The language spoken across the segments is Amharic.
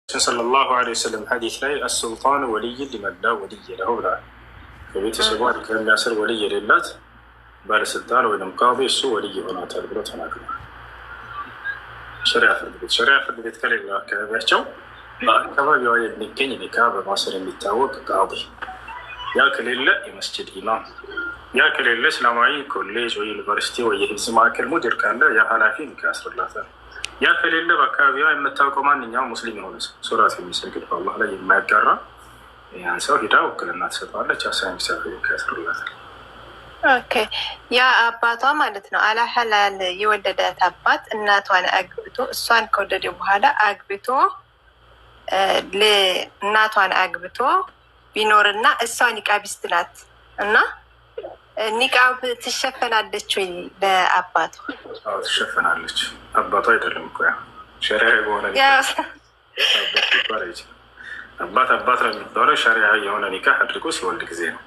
صلى الله عليه وسلم حديث لا السلطان ولي لمن لا ولي له لا فبيت سبوات كان ياسر ولي لله بال السلطان وينم قاضي السو ولي هنا تلبرت هنا كمان شريعة في البيت كلام الله كبرتشو كما يوجد نكين نكاب مصر المتوق قاضي يا كليلة مسجد إمام يا كليلة إسلامي كوليج ويونيفرسيتي ويهزم معك المدير كان لا يا حلافين كاسر الله تعالى يا كليلة بكابيا المتوقع من الناس مسلمين هنا سورة المسجد الله لا يمكرر يعني سو هدا وكلنا تسطع لا جالسين مسافر كاسر الله تعالى اوكي يا አባቷ ማለት ነው አላሐላል የወለዳት አባት እናቷን አግብቶ እሷን ከወደደ በኋላ አግብቶ ለእናቷን አግብቶ ቢኖርና እሷ ኒቃቢስት ናት እና ኒቃብ ትሸፈናለች ወይ ለአባቷ? አዎ ትሸፈናለች። አባቷ አይደለም እኮ ያ ሸሪዓ የሆነ አባት ነው የሚባለው ሸሪዓ የሆነ ኒካህ አድርጎ ሲወልድ ጊዜ ነው።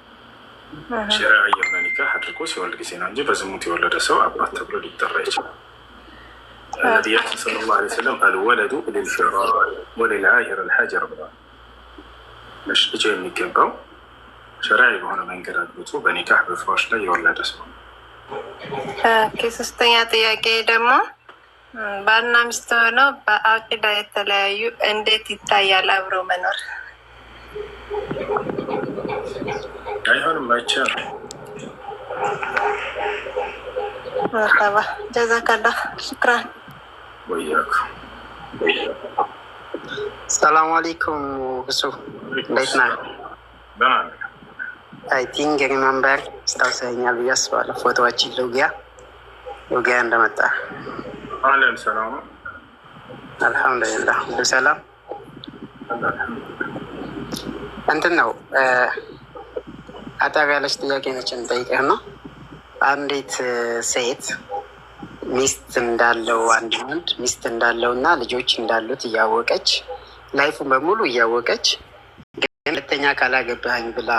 ሸሪዓ የሆነ ኒካህ አድርጎ ሲወልድ ጊዜ ነው እንጂ በዝሙት የወለደ ሰው አባት ተብሎ ሊጠራ ይችላል። ነቢያችን ሰለላሁ ዐለይሂ ወሰለም አልወለዱ ሊልፊራር ወሊልዓሂር አልሐጀር ብለዋል። ልጅ የሚገባው ሸሪዓ የሆነ መንገድ አግብቶ በኒካህ በፍራሽ ላይ የወለደ ሰው። ሶስተኛ ጥያቄ ደግሞ ባልና ሚስት ሆነው በአቂዳ የተለያዩ እንዴት ይታያል አብሮ መኖር? አይሆንም፣ አይቻልም። መርሐባ ጀዛከላህ ሽክራን ወያኩ። ሰላም አለይኩም ብሱ እንዴት ነህ? ደህና ነኝ። አይ ቲንክ ሪመምበር ስታውሰኛል ብዬ አስባለሁ። ፎቶዋችን ሉጊያ እንደመጣ አለም ሰላም ነው። አልሐምዱሊላህ ሁሉ ሰላም። እንትን ነው አጠር ያለች ጥያቄ ነች እንጠይቅህ ነው። አንዲት ሴት ሚስት እንዳለው አንድ ወንድ ሚስት እንዳለው እና ልጆች እንዳሉት እያወቀች ላይፉን በሙሉ እያወቀች ግን ሁለተኛ ካላገባኝ ብላ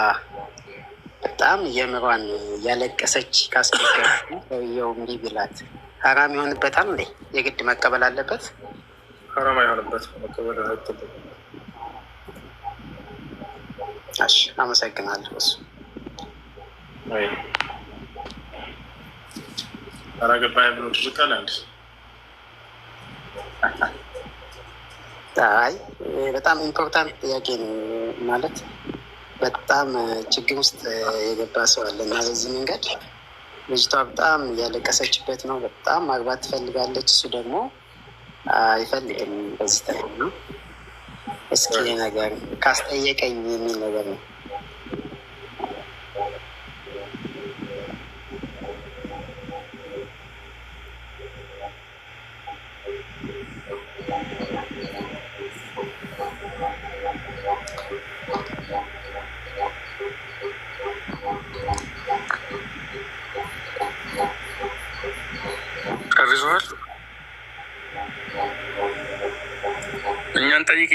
በጣም የምሯን ያለቀሰች ካስቸገረ ሰውየው እምቢ ቢላት ሀራም ይሆንበታል እንዴ? የግድ መቀበል አለበት? ሀራም አይሆንበት መቀበል አለበት። እሺ አመሰግናለሁ። እሱ አይ አራገባይ ብሎ ትዝቃለ እንዴ? አይ በጣም ኢምፖርታንት ጥያቄ ነው። ማለት በጣም ችግር ውስጥ የገባ ሰው አለ እና በዚህ መንገድ ልጅቷ በጣም እያለቀሰችበት ነው። በጣም ማግባት ትፈልጋለች፣ እሱ ደግሞ አይፈልግም። በዚህ ታይም ነው እስኪ ነገር ካስጠየቀኝ የሚል ነገር ነው። ጨርሰዋል። እኛን ጠይቄ